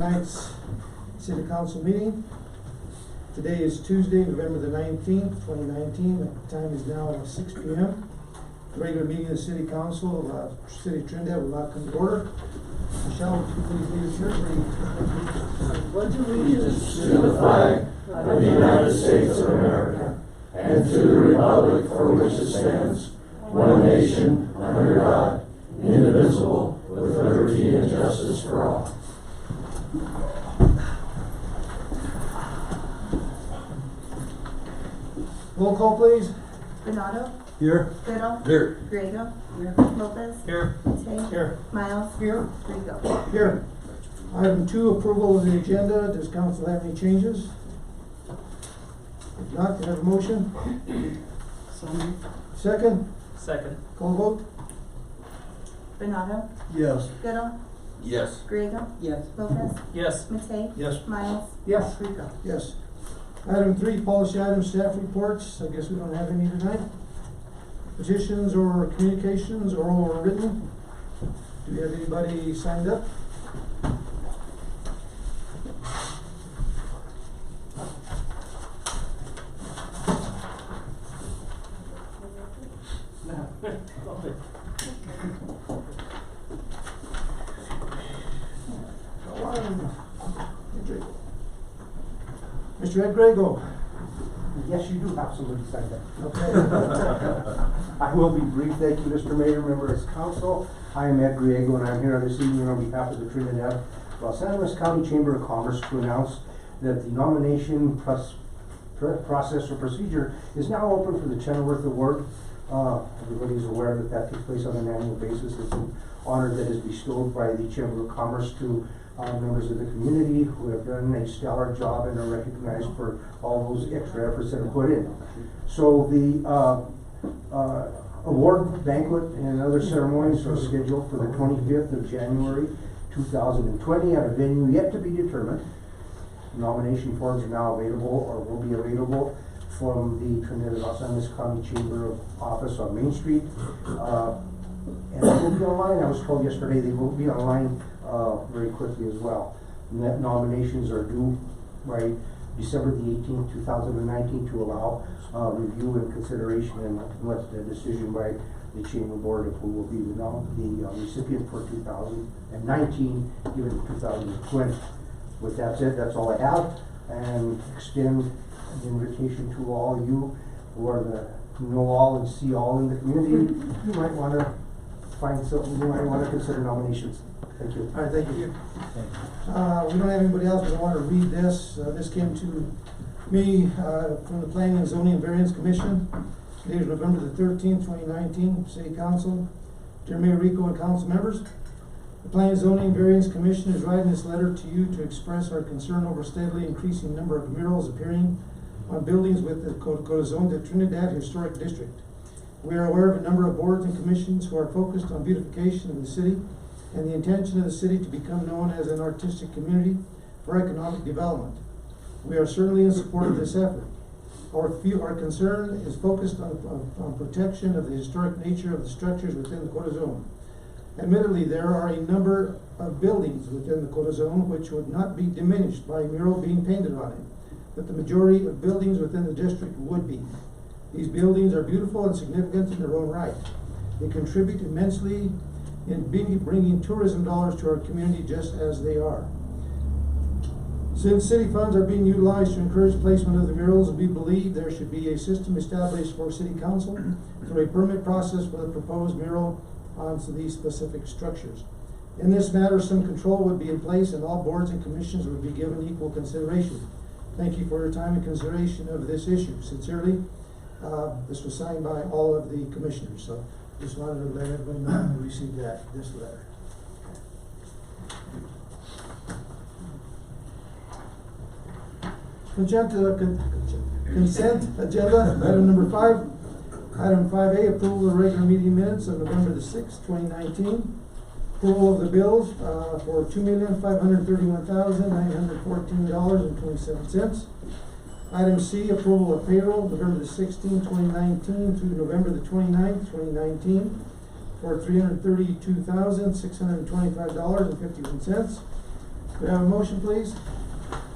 Tonight's City Council meeting. Today is Tuesday, November the 19th, 2019. The time is now 6 p.m. The regular meeting of the City Council of City of Trinidad will now come to order. Michelle, would you please lead us here? Pledge allegiance to the flag of the United States of America and to the republic for which it stands, one nation, under God, indivisible, with liberty and justice for all. Roll call, please. Bernardo. Here. Riddle. Here. Griego. Here. Lopez. Here. Matei. Here. Miles. Here. Rigo. Here. Item 2, approval of the agenda. Does council have any changes? If not, can I have a motion? Second. Second. Call vote. Bernardo. Yes. Riddle. Yes. Griego. Yes. Lopez. Yes. Matei. Yes. Miles. Yes. Rigo. Yes. Item 3, policy items, staff reports. I guess we don't have any tonight. Petitions or communications, oral or written. Do we have anybody signed up? Mr. Ed Griego. Yes, you do have somebody signed up. Okay. I will be brief. Thank you, Mr. Mayor, members of council. I am Ed Griego, and I'm here this evening on behalf of the Trinidad Los Angeles County Chamber of Commerce to announce that the nomination process or procedure is now open for the Chenoweth Award. Everybody's aware that that takes place on an annual basis. It's an honor that is bestowed by the Chamber of Commerce to members of the community who have done a stellar job and are recognized for all those extra efforts that are put in. So the award banquet and other ceremonies are scheduled for the 25th of January 2020 at a venue yet to be determined. Nomination forms are now available or will be available from the Trinidad Los Angeles County Chamber of Office on Main Street. And they will be online. I was told yesterday they will be online very quickly as well. And that nominations are due by December the 18th, 2019 to allow review and consideration and let the decision by the Chamber Board of who will be the recipient for 2019 given to 2020. With that said, that's all I have, and extend an invitation to all of you who are the know all and see all in the community. You might want to find something, you might want to consider nominations. Thank you. All right, thank you. We don't have anybody else, but I want to read this. This came to me from the Planning and Zoning and Variance Commission. Today is November the 13th, 2019, City Council. Dear Mayor Rico and council members, the Planning and Zoning and Variance Commission is writing this letter to you to express our concern over steadily increasing number of murals appearing on buildings with the Corazon de Trinidad Historic District. We are aware of a number of boards and commissions who are focused on beautification of the city and the intention of the city to become known as an artistic community for economic development. We are certainly in support of this effort. Our concern is focused on protection of the historic nature of the structures within the Corazon. Admittedly, there are a number of buildings within the Corazon which would not be diminished by a mural being painted on it, but the majority of buildings within the district would be. These buildings are beautiful and significant in their own right. They contribute immensely in bringing tourism dollars to our community just as they are. Since city funds are being utilized to encourage placement of the murals, we believe there should be a system established for City Council through a permit process for the proposed mural onto these specific structures. In this matter, some control would be in place and all boards and commissions would be given equal consideration. Thank you for your time and consideration of this issue. Sincerely, this was signed by all of the commissioners, so just wanted to let everybody know we received this letter. Consent agenda, item number 5. Item 5A, approval of the regular meeting minutes of November the 6th, 2019. Approval of the bills for $2,531,914.27. Item C, approval of payroll, November the 16th, 2019 through November the 29th, 2019 for $332,625.51. we have a motion, please?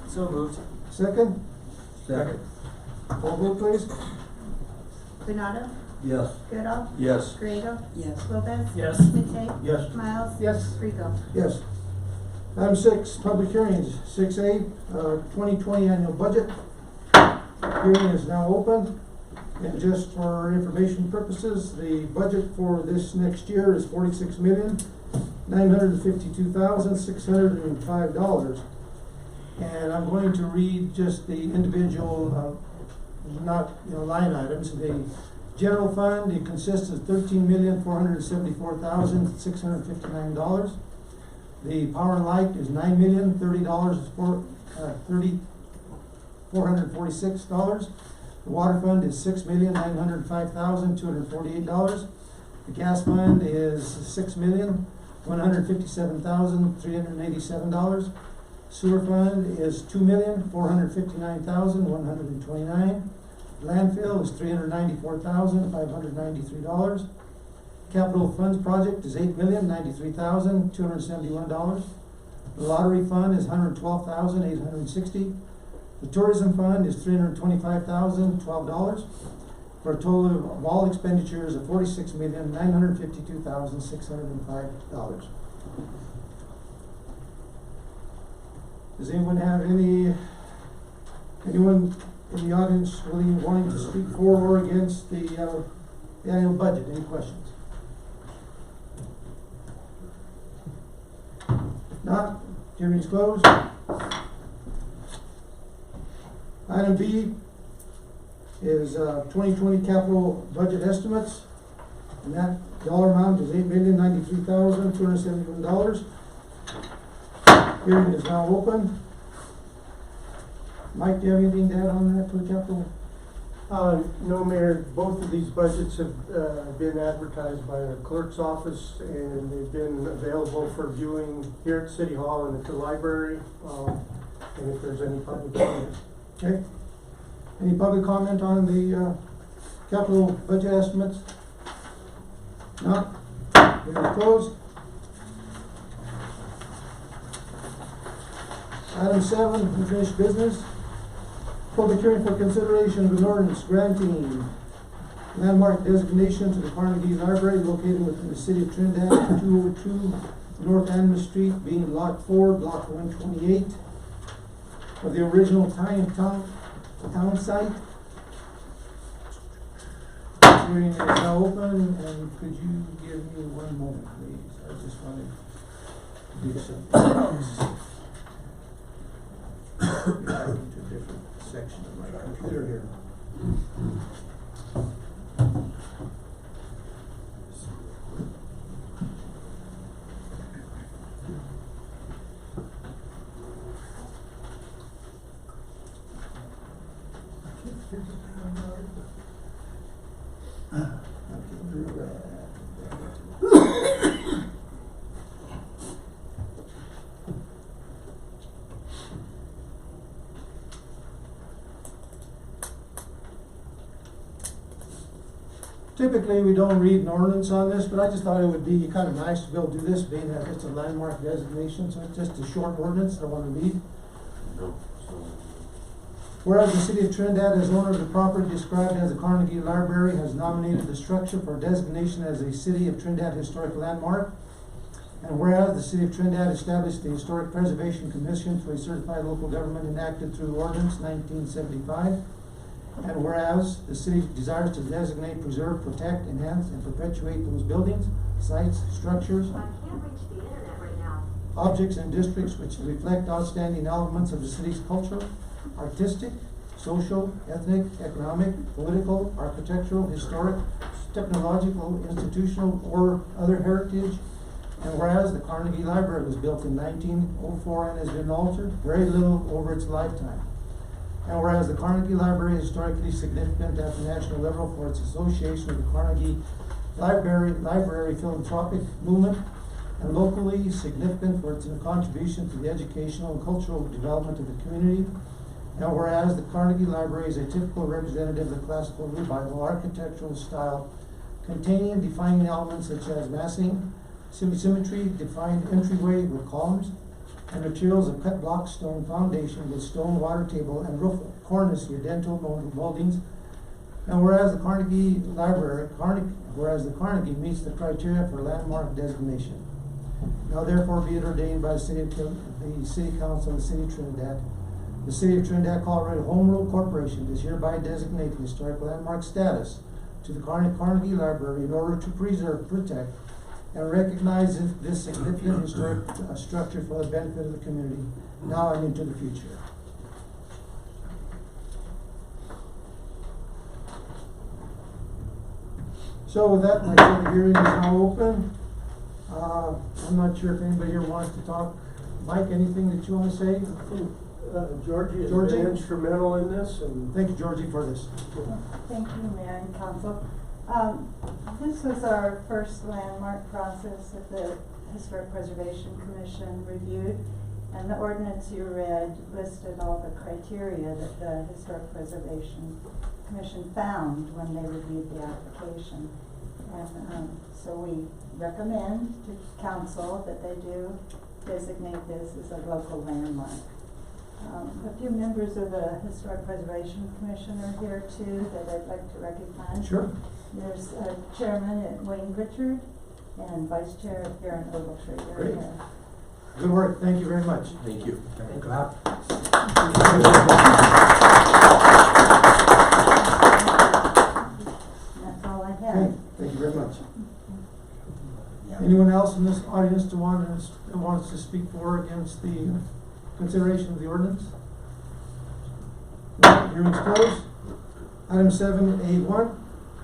So moved. Second? Second. Call vote, please. Benado, Yes. Goodall, Yes. Griego, Yes. Lopez. Yes. Matei. Yes. Miles. Yes. Rico. Yes. Item 6, public hearings. 6A, 2020 annual budget. Hearing is now open. And just for information purposes, the budget for this next year is $46,952,605. And I'm going to read just the individual, not, line items. The general fund, it consists of $13,474,659. The power and light is $9,030,446. The water fund is $6,905,248. The gas fund is $6,157,387. Sewer fund is $2,459,129. Landfill is $394,593. Capital funds project is $8,093,271. The lottery fund is $112,860. The tourism fund is $325,012, for a total of all expenditures of $46,952,605. Does anyone have anyone in the audience really wanting to speak for or against the annual budget? Any questions? Not, hearing is closed. Item B is 2020 capital budget estimates, and that dollar amount is $8,093,271. Hearing is now open. Mike, do you have anything to add on that for the capital? No, Mayor, both of these budgets have been advertised by the clerk's office, and they've been available for viewing here at City Hall and at the library, and if there's any public comment. Okay. Any public comment on the capital budget estimates? No? Hearing is closed. Item 7, unfinished business. Public hearing for consideration of an ordinance granting landmark designation to the Carnegie Library located within the city of Trinidad, 202 North Animas Street, being Lot 4, Block 128 of the original town site. Hearing is now open, and could you give me one moment, please? I just wanted to do something else. Get back into a different section of my computer here. Typically, we don't read an ordinance on this, but I just thought it would be kind of nice to be able to do this, being that it's a landmark designation, so it's just a short ordinance I want to read. Whereas the city of Trinidad, as owner of the property described as the Carnegie Library, has nominated the structure for designation as a City of Trinidad Historic Landmark. And whereas the city of Trinidad established the Historic Preservation Commission to a certified local government enacted through Ordinance 1975. And whereas the city desires to designate, preserve, protect, enhance, and perpetuate those buildings, sites, structures, I can't reach the internet right now. objects, and districts which reflect outstanding elements of the city's culture, artistic, social, ethnic, economic, political, architectural, historic, technological, institutional, or other heritage. And whereas the Carnegie Library was built in 1904 and has been altered very little over its lifetime. And whereas the Carnegie Library is historically significant at the national level for its association with the Carnegie Library philanthropic movement, and locally significant for its contribution to the educational and cultural development of the community. And whereas the Carnegie Library is a typical representative of the classical revival architectural style, containing and defining elements such as massing, symmetry, defined entryway with columns, and materials of cut block stone foundation with stone water table and roof cornice with dental moldings. And whereas the Carnegie meets the criteria for landmark designation. Now therefore be it ordained by the City Council of the City of Trinidad. The City of Trinidad, Colorado Home Rule Corporation does hereby designate the historic landmark status to the Carnegie Library in order to preserve, protect, and recognize this significant historic structure for the benefit of the community now and into the future. So with that, my public hearing is now open. I'm not sure if anybody here wants to talk. Mike, anything that you want to say? Georgie has Georgie? been instrumental in this, and Thank you, Georgie, for this. Thank you, Mayor and Council. This was our first landmark process that the Historic Preservation Commission reviewed, and the ordinance you read listed all the criteria that the Historic Preservation Commission found when they reviewed the application. And so we recommend to council that they do designate this as a local landmark. A few members of the Historic Preservation Commission are here too that I'd like to recognize. Sure. There's Chairman Wayne Richard and Vice Chair Aaron Ogletree. They're Great. here. Good work, thank you very much. Thank you. Clap. That's all I Okay, have. thank you very much. Anyone else in this audience that wants to speak for or against the consideration of the ordinance? Hearing's closed. Item 7A1,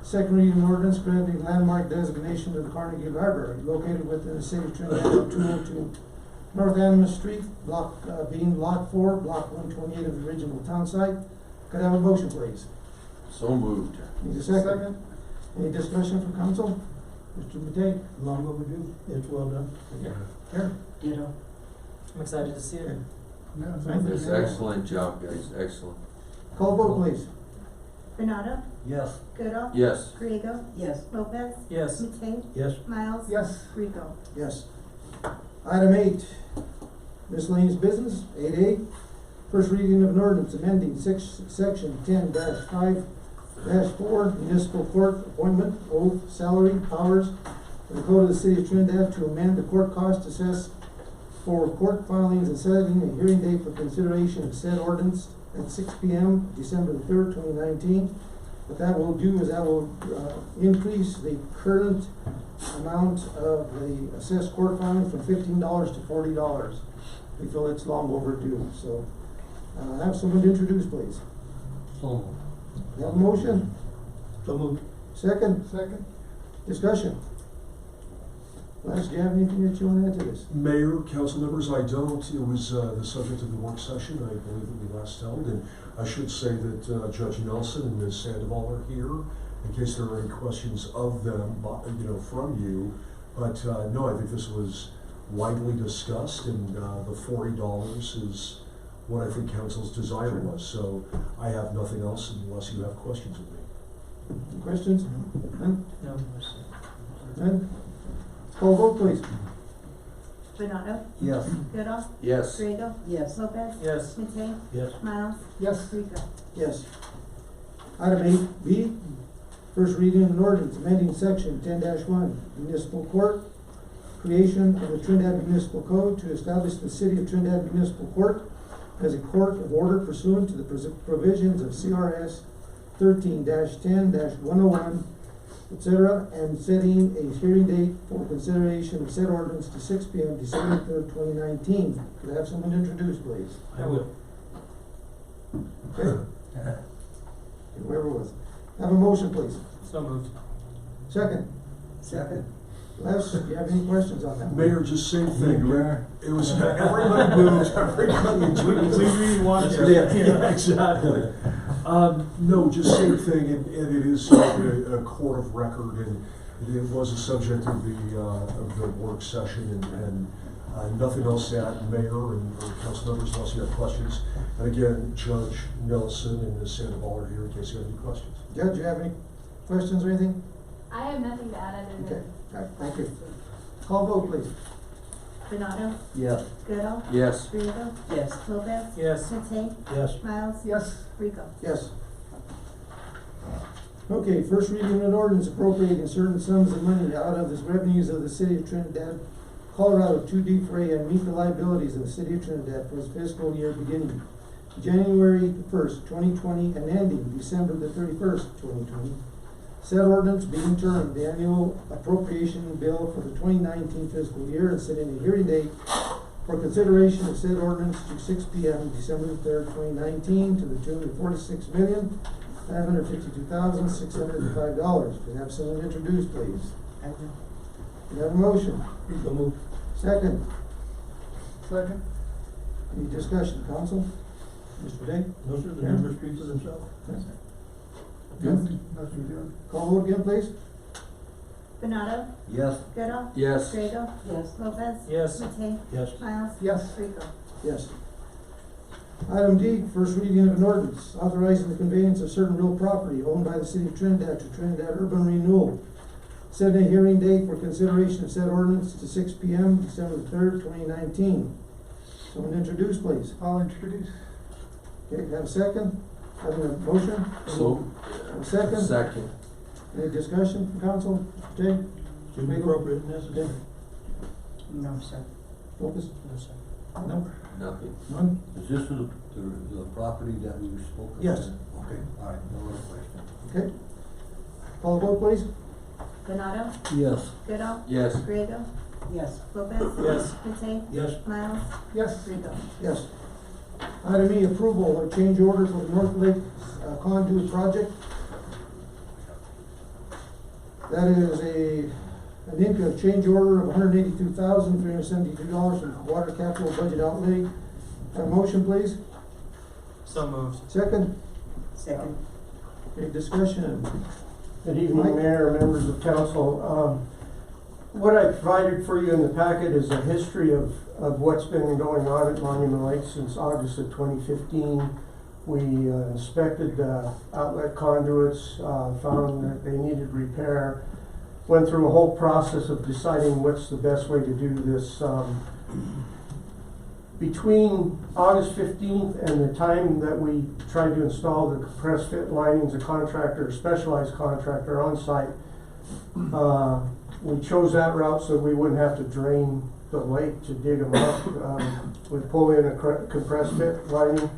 second reading ordinance granting landmark designation to the Carnegie Library located within the city of Trinidad, 202 North Animas Street, being Lot 4, Block 128 of the original town site. Could I have a motion, please? So moved. Need a second? Any discussion from council? Mr. Matei? Long overdue. It's well done. Here. Ditto. I'm excited to see it. It's excellent job, guys, excellent. Call vote, please. Bernardo, Yes. Goodall, Yes. Griego, Yes. Lopez, Yes. Matei, Yes. Miles. Yes. Rico. Yes. Item 8, miscellaneous business. 8A, first reading of an ordinance amending section 10-5-4 municipal court appointment, oath, salary, powers of the code of the city of Trinidad to amend the court cost assessed for court filings and setting a hearing date for consideration of said ordinance at 6 p.m. December the 3rd, 2019. What that will do is that will increase the current amount of the assessed court filing from $15 to $40. We feel it's long overdue, so have someone to introduce, please. So You have a motion? So moved. Second? Second. Discussion? Les, do you have anything that you want to add to this? Mayor, council members, I don't. It was the subject of the work session, I believe, that we last held. And I should say that Judge Nelson and Ms. Sandoval are here in case there are any questions of them, from you. But no, I think this was widely discussed, and the $40 is what I think council's desire was. So I have nothing else unless you have questions of me. Questions? None? No. None? Call vote, please. Bernardo, Yes. Goodall, Yes. Griego, Yes. Lopez, Yes. Matei, Yes. Miles. Yes. Rico. Yes. Item 8B, first reading of an ordinance amending section 10-1 municipal court, creation of the Trinidad Municipal Code to establish the City of Trinidad Municipal Court as a court of order pursuant to the provisions of CRS 13-10-101, etc., and setting a hearing date for consideration of said ordinance to 6 p.m. December 3rd, 2019. Could I have someone introduce, please? I will. Okay. Whoever was. Have a motion, please. So moved. Second. Second. Les, do you have any questions on that? Mayor, just same thing. It was everybody moved, everybody enjoyed. Please read one. Yeah, exactly. No, just same thing, and it is a court of record, and it was a subject of the work session, and nothing else to add, Mayor and council members, unless you have questions. And again, Judge Nelson and Ms. Sandoval are here in case you have any questions. Judge, do you have any questions or anything? I have nothing to add other Okay. than. All right, thank you. Call vote, please. Benado, Yes. Goodall, Yes. Griego, Yes. Lopez. Yes. Matei, Yes. Miles. Yes. Rico. Yes. Okay, first reading of an ordinance appropriating certain sums of money out of the revenues of the city of Trinidad, Colorado to defray and meet the liabilities of the city of Trinidad for its fiscal year beginning January 1st, 2020 and ending December the 31st, 2020. Said ordinance being termed the annual appropriation bill for the 2019 fiscal year and setting a hearing date for consideration of said ordinance to 6 p.m. December the 3rd, 2019 to the tune of $46,552,605. Can I have someone introduce, please? Can I have a motion? So move. Second. Second. Any discussion, council? Mr. Day? No, sir, the members speak for themselves. Call vote again, please. Benado, Yes. Goodall, Yes. Griego, Yes. Lopez. Yes. Matei, Yes. Miles. Yes. Rico. Yes. Item D, first reading of an ordinance authorizing the conveyance of certain real property owned by the city of Trinidad to Trinidad Urban Renewal. Setting a hearing date for consideration of said ordinance to 6 p.m. December the 3rd, 2019. Someone introduce, please. I'll introduce. Okay, have a second? Have a motion? So. Have a second? Second. Any discussion from council? Mr. Day? Should be appropriate and necessary. No, sir. Focus? No, sir. No? Nothing. None? Is this the property that we spoke about? Yes. Okay, all right, no other question. Okay. Call the vote, please. Benado, Yes. Goodall, Yes. Griego, Yes. Lopez. Yes. Matei, Yes. Miles. Yes. Rico. Yes. Item E, approval of change order for the North Lake conduit project. That is an income change order of $182,372 from water capital budget outlay. Have a motion, please? So moved. Second? Second. Any discussion? Good evening, Mayor, members of council. What I provided for you in the packet is a history of what's been going on at Monument Lake since August of 2015. We inspected the outlet conduits, found that they needed repair, went through a whole process of deciding what's the best way to do this. Between August 15th and the time that we tried to install the compressed fit linings, a contractor, a specialized contractor on site, we chose that route so we wouldn't have to drain the lake to dig them up. We pull in a compressed fit lining.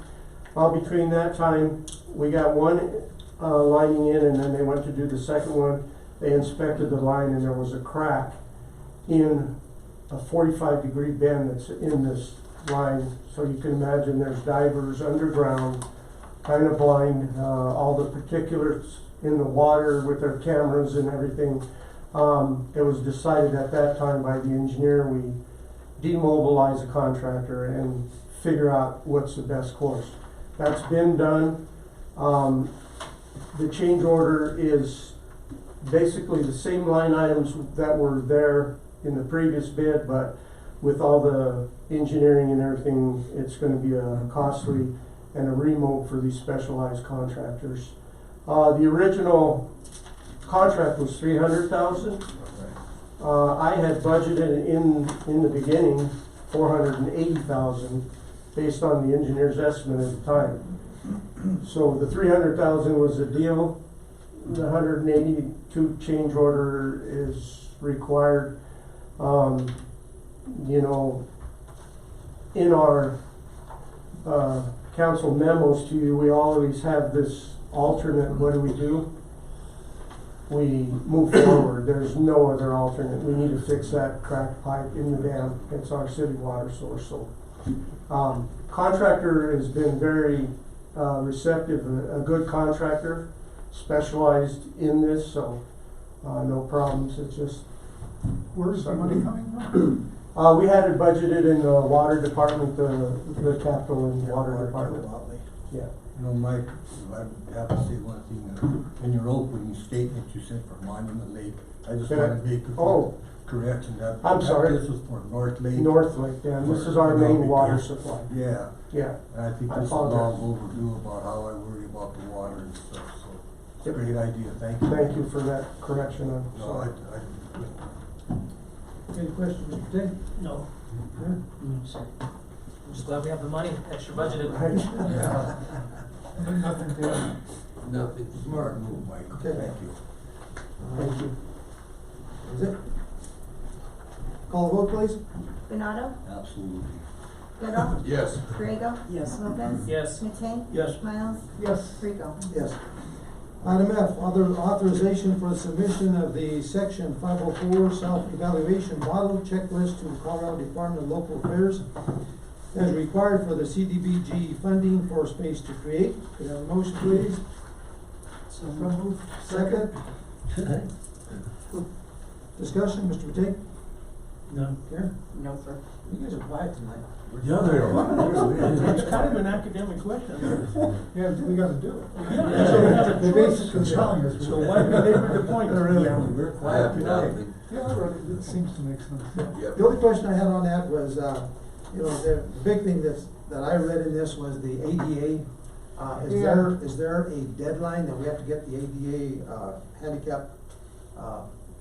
Between that time, we got one lining in, and then they went to do the second one. They inspected the line, and there was a crack in a 45-degree bend that's in this line. So you can imagine there's divers underground, kind of blind, all the particulates in the water with their cameras and everything. It was decided at that time by the engineer, we demobilize the contractor and figure out what's the best course. That's been done. The change order is basically the same line items that were there in the previous bid, but with all the engineering and everything, it's gonna be a costly and a remote for these specialized contractors. The original contract was $300,000. I had budgeted in the beginning $480,000 based on the engineer's estimate at the time. So the $300,000 was the deal. The 182 change order is required. You know, in our council memos to you, we always have this alternate. What do? We move forward. There's no other alternate. We need to fix that cracked pipe in the dam. It's our city water source. So, contractor has been very receptive, a good contractor, specialized in this, so no problems. It's just. Where's the money coming from? We had it budgeted in the water department, the capital and water department. Yeah. You know, Mike, I have to say one thing, in your opening statement, you said for Monument Lake, I just want to make a correction that. I'm sorry. This was for North Lake. North Lake, yeah, and this is our main water supply. Yeah, Yeah. and I think I this is apologize. long overdue about how I worry about the water and stuff, so it's a great idea, thank you. Thank you for that correction. I'm No, sorry. Any questions, Mr. Day? No. I'm just glad we have the money, extra budgeted. Nothing. Smart move, Mike. Okay. Thank you. Thank you. Is it? Call the vote, please. Benado, Absolutely. Goodall, Yes. Griego. Yes. Lopez. Yes. Matei. Yes. Miles. Yes. Rico. Yes. Item F, other authorization for the submission of the section 504 self-evaluation model checklist to the Colorado Department of Local Affairs as required for the CDBG funding for Space to Create. Could I have a motion, please? So moved. Second? Discussion, Mr. Matei? No. Karen? No, sir. You guys are quiet tonight. Yeah, they are. It's kind of an academic question. Yeah, we gotta do it. They basically telling us. So why belabor the point? Really? We're quiet tonight. Yeah, right, it seems to make sense. Yep. The only question I had on that was, you know, the big thing that I read in this was the ADA. Is there a deadline that we have to get the ADA, handicap,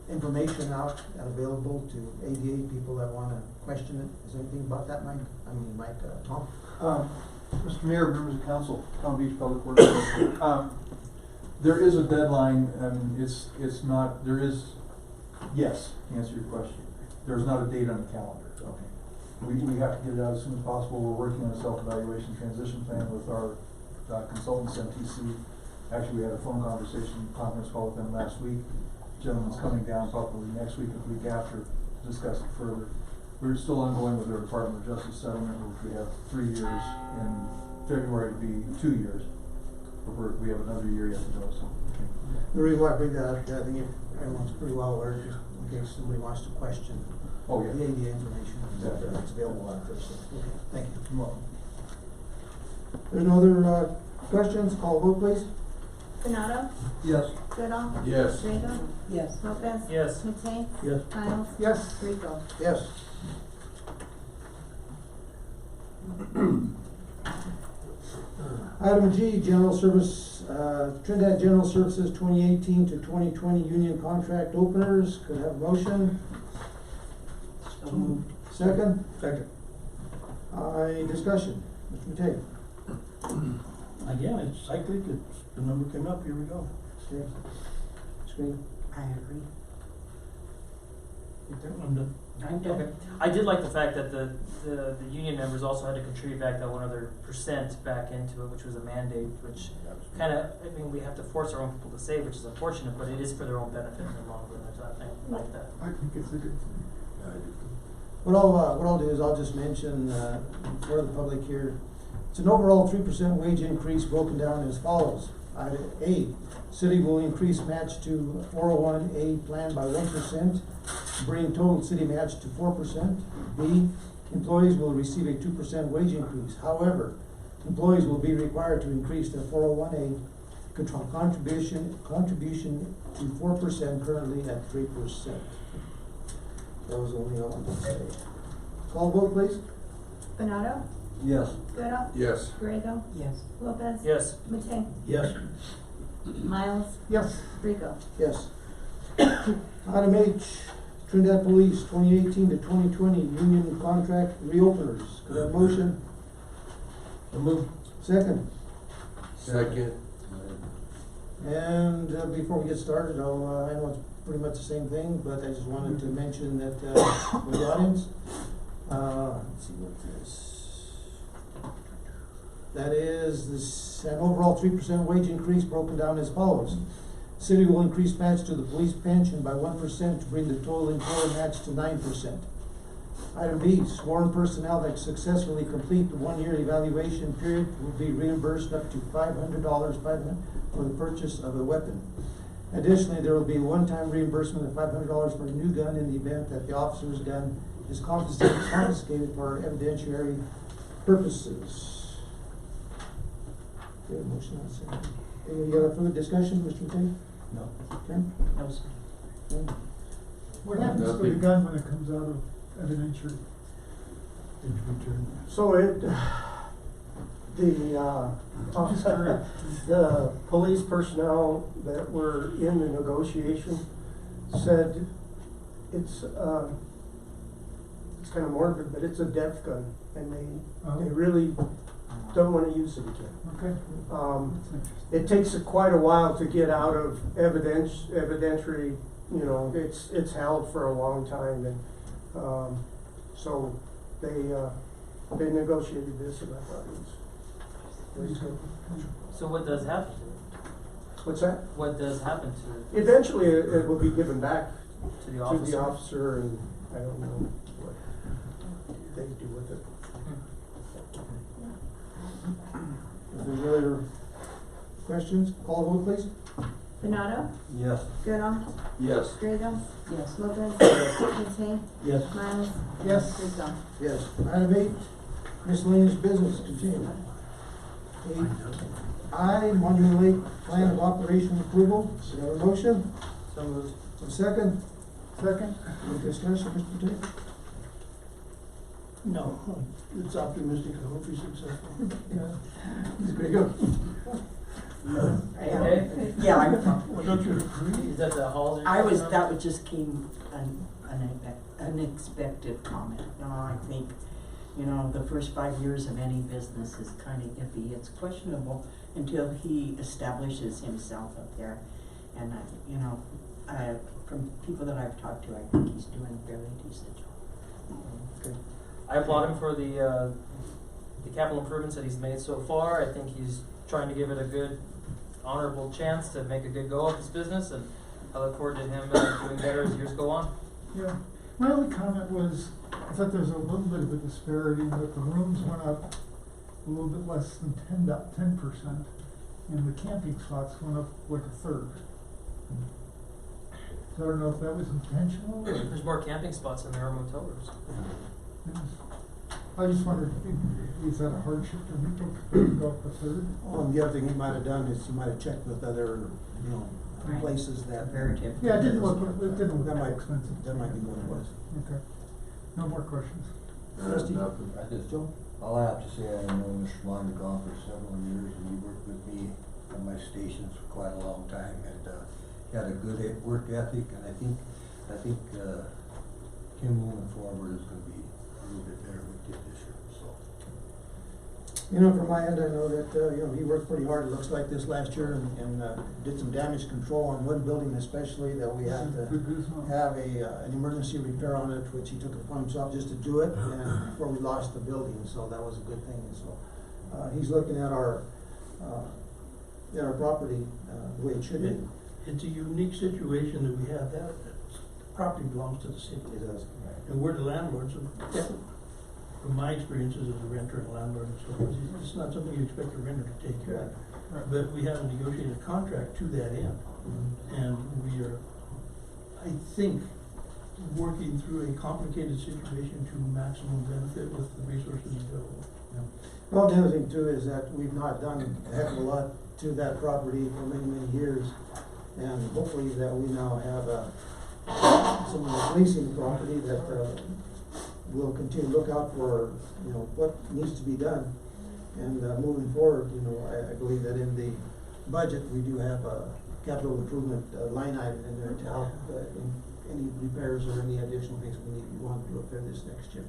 information out and available to ADA people that wanna question it? Is there anything about that, Mike? Tom? Mr. Mayor, members of council, Palm Beach Public Works Director. There is a deadline, and it's not, there is, yes, to answer your question. There's not a date on the calendar. Okay. We have to get it out as soon as possible. We're working on a self-evaluation transition plan with our consultants, MTC. Actually, we had a phone conference call with them last week. Gentleman's coming down probably next week or the week after to discuss it further. We're still ongoing with our Department of Justice settlement, which we have 3 years. In February to be 2 years. We have another year yet to go, so. The reason why I bring that up, I think everyone's pretty well aware, just in case somebody wants to question Oh, yeah. the ADA information Exactly. that's available out there, so, okay, thank you. You're welcome. There's no other, questions, call vote please. Benado, Yes. Goodall. Yes. Griego. Yes. Lopez. Yes. Matei. Yes. Miles. Yes. Rico. Yes. Item G, General Service, Trinidad General Services 2018 to 2020 union contract openers. Could I have a motion? Second? Second. Any discussion? Mr. Matei? Again, it's cyclic, the number came up, here we go. Okay. Screen. I agree. I'm done. Okay. I did like the fact that the union members also had to contribute back that 1% back into it, which was a mandate, which kind of, I mean, we have to force our own people to save, which is unfortunate, but it is for their own benefit in the long run. I like that. I think it's a good thing. What I'll do is I'll just mention, for the public here, it's an overall 3% wage increase broken down as follows. Item A, city will increase match to 401A plan by 1%, bring total city match to 4%. B, employees will receive a 2% wage increase. However, employees will be required to increase their 401A contribution to 4%, currently at 3%. That was only all I want to say. Call vote, please. Benado, Yes. Goodall. Yes. Griego. Yes. Lopez. Yes. Matei. Yes. Miles. Yes. Rico. Yes. Item H, Trinidad Police 2018 to 2020 union contract reopeners. Could I have a motion? So move. Second. Second. And before we get started, I know it's pretty much the same thing, but I just wanted to mention that for the audience, let's see what this. That is an overall 3% wage increase broken down as follows. City will increase match to the police pension by 1% to bring the total employer match to 9%. Item B, sworn personnel that successfully complete the 1-year evaluation period will be reimbursed up to $500 for the purchase of a weapon. Additionally, there will be a one-time reimbursement of $500 for a new gun in the event that the officer's gun is confiscated for evidentiary purposes. Okay, motion on second. Any other further discussion, Mr. Matei? No. Okay. That was. Okay. What happens to the Nothing. gun when it comes out of evidentiary? Did you return? So the police personnel that were in the negotiation said it's kinda morbid, but it's a depth gun, and they really don't wanna use it again. Okay. It takes quite a while to get out of evidentiary, you know, it's held for a long time, and, so they negotiated this, and I thought it was good. So what does happen to it? What's that? What does happen to it? Eventually, it will be given back To the to officer? the officer, and I don't know what they do with it. If there's other questions, call the vote please. Benado, Yes. Goodall, Yes. Grego, Yes. Lopez, Matei, Yes. Miles, Yes. Rico. Yes. Item 8, miscellaneous business, continue. 8I, Monument Lake Plan of Operation Approval. Do you have a motion? So moved. A second? Second? Any discussion, Mr. Tate? No, it's optimistic, I hope he's successful. Mr. Grego? Hey, Yeah, Well, don't you agree? is that the halls? that just came unexpected comment. I think, the first 5 years of any business is kind of iffy. It's questionable until he establishes himself up there. And, from people that I've talked to, I think he's doing a fairly decent job. I applaud him for the capital improvements that he's made so far. I think he's trying to give it a good, honorable chance to make a good go of his business, and I look forward to him doing better as years go on. Yeah, my only comment was, I thought there was a little bit of a disparity, that the rooms went up a little bit less than 10%, and the camping spots went up like a third. So I don't know if that was intentional, or, There's more camping spots than there are motel rooms. I just wondered, is that a hardship to people to go up a third? The other thing he might have done is he might have checked with other, Right. places that. Comparative. Yeah, it didn't look That might, expensive. that might be what it was. Okay, no more questions. Trustee? I just, all I have to say, I know Mr. Mondragon for several years, and he worked with me on my stations for quite a long time, and, he had a good work ethic, and I think, him moving forward is gonna be a little bit better with it this year, so. From my end, I know that, he worked pretty hard, it looks like this last year, and did some damage control on one building especially, that we had to have an emergency repair on it, which he took it upon himself just to do it, and before we lost the building, so that was a good thing, and so, he's looking at our property, the way it should be. It's a unique situation that we have that property belongs to the city. It does. And we're the landlords, and from my experiences as a renter and landlord and so forth, it's not something you expect a renter to take care of. But we have a negotiated contract to that end. And we are, I think, working through a complicated situation to maximum benefit with the resources available. Well, the other thing too is that we've not done a heck of a lot to that property for many, many years. And hopefully that we now have some leasing property that we'll continue to look out for, what needs to be done. And moving forward, I believe that in the budget, we do have a capital improvement line item in there to help in any repairs or any additional things we want to look there this next year.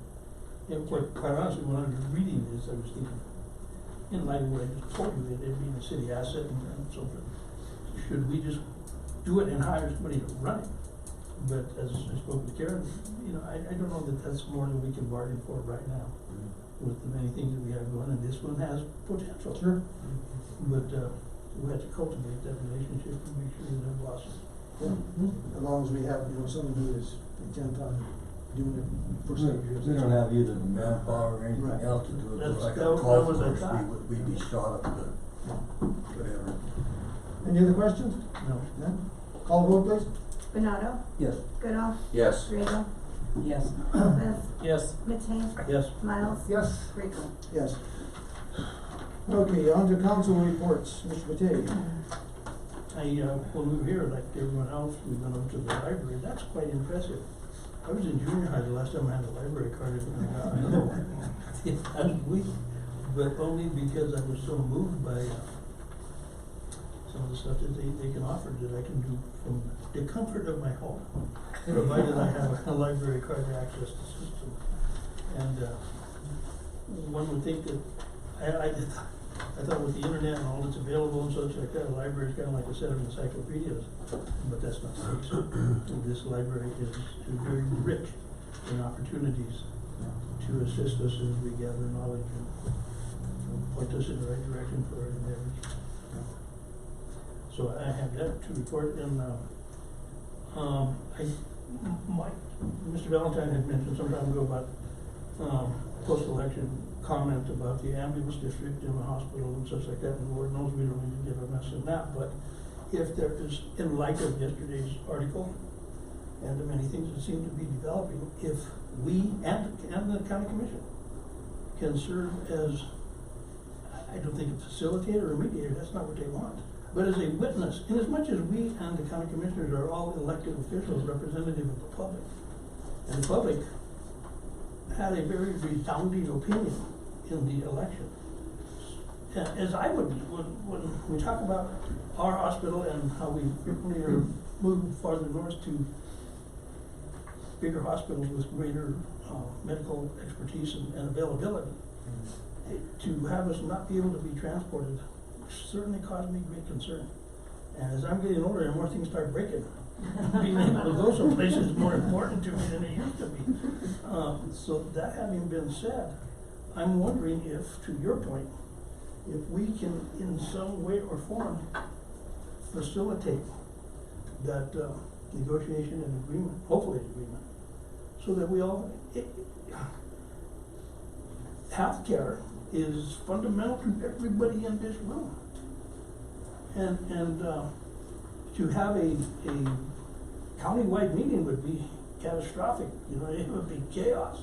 And quite honestly, when I was reading this, I was thinking, in light of what I just told you, that it being a city asset and so forth, should we just do it and hire somebody to run it? But as I spoke with Karen, I don't know that that's more than we can bargain for right now, with the many things that we have going, and this one has potential. Sure. But we have to cultivate that relationship and make sure that it blossoms. Yeah. As long as we have, someone who is intent on doing it for safe years. We don't have either the manpower or anything Right. else to do it, That's- like a that golf was a course, thought. we'd be shot up to whatever. Any other questions? No. None? Call the vote, please. Benado, Yes. Goodall, Yes. Grego, Yes. Lopez, Yes. Matei, Yes. Miles, Yes. Rico. Yes. Okay, on to council reports, Mr. Matei. When we were here, like everyone else, we went over to the library. That's quite impressive. I was in junior high the last time I had a library card. I know. I was weak, but only because I was so moved by some of the stuff that they can offer that I can do from the comfort of my home, provided I have a library card to access the system. And, one would think that, I thought with the internet and all that's available and such like that, a library is kind of like a set of encyclopedias, but that's not the case. This library is very rich in opportunities to assist us as we gather knowledge and point us in the right direction for our endeavors. So I have that to report, and Mr. Valentine had mentioned some time ago about post-election comment about the ambulance district in the hospital and such like that, and Lord knows we don't need to give a mess in that, but if there is, in light of yesterday's article and the many things that seem to be developing, if we and the county commission can serve as, I don't think a facilitator or mediator, that's not what they want, but as a witness, in as much as we and the county commissioners are all elected officials, representative of the public, and the public had a very resounding opinion in the election. As I would, when we talk about our hospital and how we frequently are moved farther north to bigger hospitals with greater medical expertise and availability, to have us not be able to be transported certainly caused me great concern. And as I'm getting older and more things start breaking, being able to go someplace is more important to me than it used to be. So that having been said, I'm wondering if, to your point, if we can in some way or form facilitate that negotiation and agreement, hopefully agreement, so that we all, healthcare is fundamental to everybody in this room. And to have a countywide meeting would be catastrophic, you know, it would be chaos.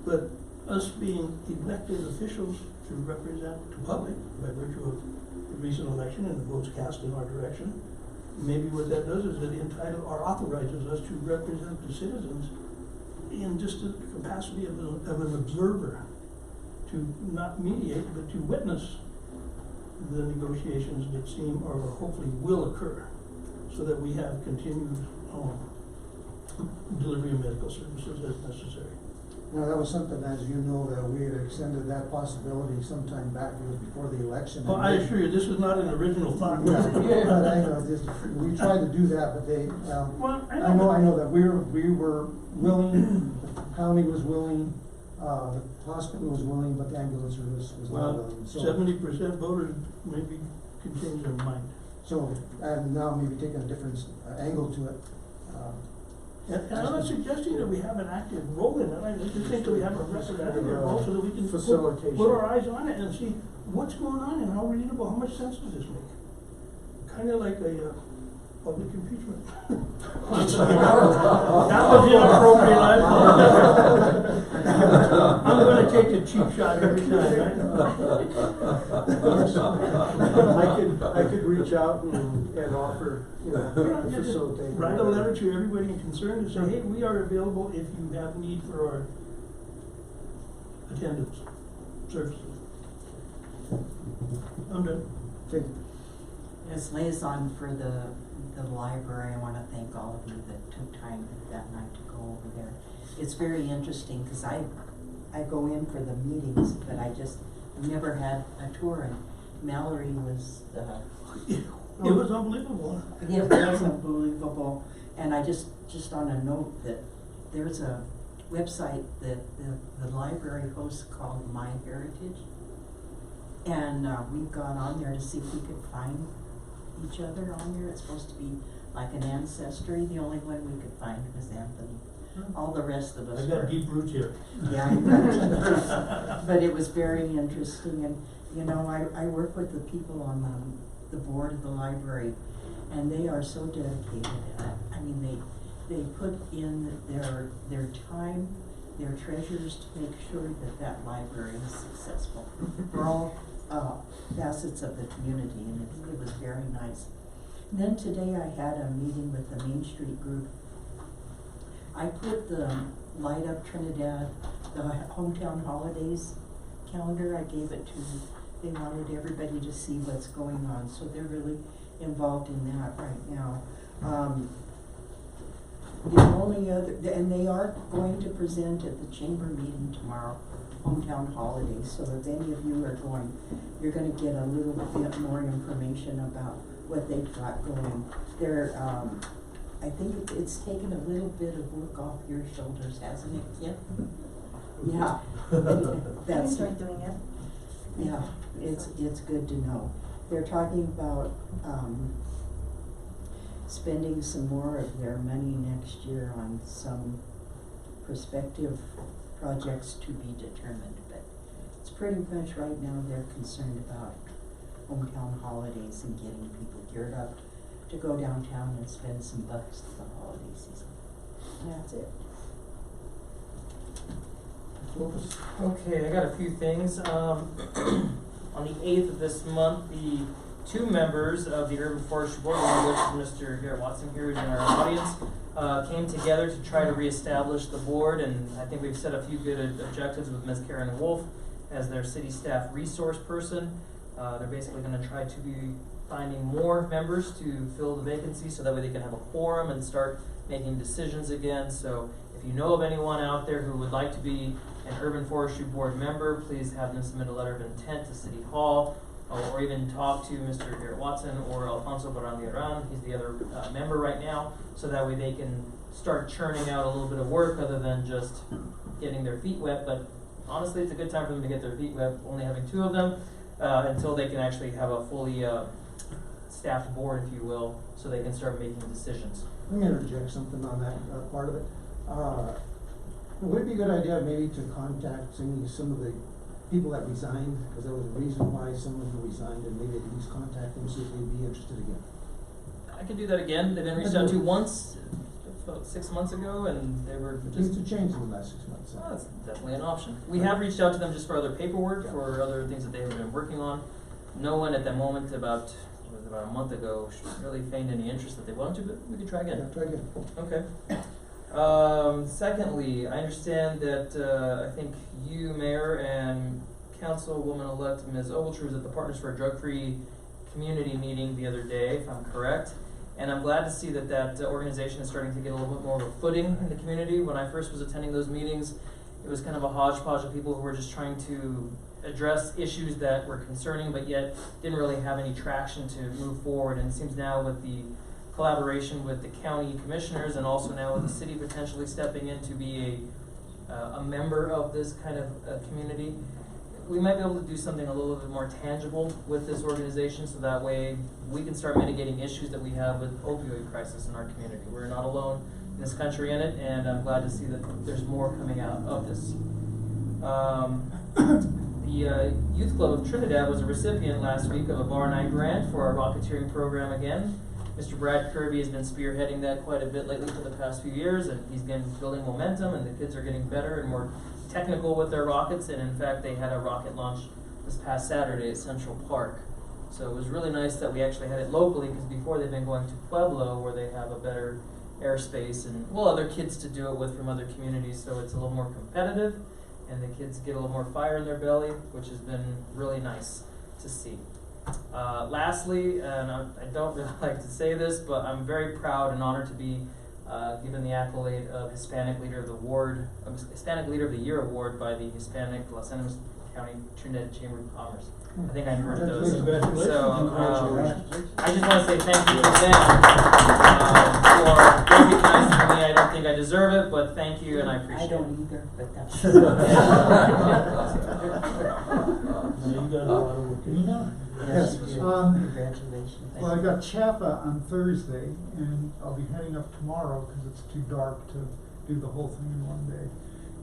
But us being elected officials to represent the public by virtue of the recent election and the votes cast in our direction, maybe what that does is it entitles or authorizes us to represent the citizens in just the capacity of an observer, to not mediate, but to witness the negotiations that seem or hopefully will occur, so that we have continued delivery of medical services as necessary. Now, that was something, as you know, that we had extended that possibility sometime back, it was before the election. Well, I assure you, this is not an original thought. Yeah, but I know, we tried to do that, but they, Well, I know that we were willing, the county was willing, the hospital was willing, but the ambulance service was not willing. So 70% voters maybe can change their mind. So, and now maybe taking a different angle to it. And I'm not suggesting that we have an active role in it, I just think that we have a representative role so that we can Facilitation. put our eyes on it and see what's going on and how reasonable, how much sense does this make? Kind of like a public impeachment. That was inappropriate, I'm gonna take a cheap shot every time, I could reach out and offer, Just facilitate. write a letter to everybody concerned to say, hey, we are available if you have need for our attendance services. I'm done. Okay. As liaison for the library, I wanna thank all of you that took time that night to go over there. It's very interesting, cause I go in for the meetings, but I just never had a tour, and Mallory was It was unbelievable. it was unbelievable. And I just on a note that there's a website that the library hosts called My Heritage. And we've gone on there to see if we could find each other on there. It's supposed to be like an ancestry. The only one we could find was Anthony. All the rest of us I got deep roots here. Yeah, but it was very interesting, and you know, I work with the people on the board of the library, and they are so dedicated. I mean, they put in their time, their treasures to make sure that library is successful for all facets of the community, and it was very nice. And then today I had a meeting with the Main Street group. I put the Light Up Trinidad, the hometown holidays calendar, I gave it to, they wanted everybody to see what's going on, so they're really involved in that right now. The only other, and they are going to present at the chamber meeting tomorrow, hometown holidays, so if any of you are going, you're gonna get a little bit more information about what they've got going. They're, I think it's taken a little bit of work off your shoulders, hasn't it, Kim? Yeah. I That's, enjoyed doing it. yeah, it's good to know. They're talking about, spending some more of their money next year on some prospective projects to be determined, but it's pretty much right now they're concerned about hometown holidays and getting people geared up to go downtown and spend some bucks for the holiday season. That's it. Okay, I got a few things. On the 8th of this month, the two members of the Urban Forestry Board, one of which is Mr. Garrett Watson here, who's in our audience, came together to try to reestablish the board, and I think we've set a few good objectives with Ms. Karen Wolf as their city staff resource person. They're basically going to try to be finding more members to fill the vacancy so that way they can have a quorum and start making decisions again. So if you know of anyone out there who would like to be an Urban Forestry Board member, please have them submit a letter of intent to City Hall, or even talk to Mr. Garrett Watson or Alfonso Barandiaran. He's the other member right now, so that way they can start churning out a little bit of work other than just getting their feet wet. But honestly, it's a good time for them to get their feet wet, only having two of them, until they can actually have a fully staffed board, if you will, so they can start making decisions. Let me interject something on that part of it. Would it be a good idea maybe to contact some of the people that resigned, because there was a reason why some of them resigned, and maybe at least contact them, see if they'd be interested again? I can do that again. They've been reached out to once, about 6 months ago, and they were Things just... have changed in the last 6 months. Well, that's definitely an option. We have reached out to them just for other paperwork, for other things that they have been working on. No one at that moment, about a month ago, really feigned any interest that they wanted to, but we could try again. Yeah, try again. Okay. Secondly, I understand that I think you, Mayor, and Councilwoman-elect Ms. Ogletree was at the Partners for a Drug-Free Community meeting the other day, if I'm correct. And I'm glad to see that that organization is starting to get a little bit more of a footing in the community. When I first was attending those meetings, it was kind of a hodgepodge of people who were just trying to address issues that were concerning, but yet didn't really have any traction to move forward. And it seems now with the collaboration with the county commissioners and also now with the city potentially stepping in to be a member of this kind of community, we might be able to do something a little bit more tangible with this organization, so that way we can start mitigating issues that we have with opioid crisis in our community. We're not alone in this country in it, and I'm glad to see that there's more coming out of this. The Youth Club of Trinidad was a recipient last week of a Bar Night grant for our rocketeering program again. Mr. Brad Kirby has been spearheading that quite a bit lately for the past few years, and he's been building momentum, and the kids are getting better and more technical with their rockets, and in fact they had a rocket launch this past Saturday at Central Park. So it was really nice that we actually had it locally, because before they've been going to Pueblo where they have a better airspace and other kids to do it with from other communities, so it's a little more competitive and the kids get a little more fire in their belly, which has been really nice to see. Lastly, and I don't really like to say this, but I'm very proud and honored to be given the accolade of Hispanic Leader of the Year award by the Hispanic Los Angeles County Trinidad Chamber of Commerce. I think I heard those. So I just want to say thank you to them for recognizing me. I don't think I deserve it, but thank you, and I appreciate it. I don't either, but that's. You got a lot of work to do. Yes, Congratulations. well, I got Chapa on Thursday, and I'll be heading up tomorrow because it's too dark to do the whole thing in one day,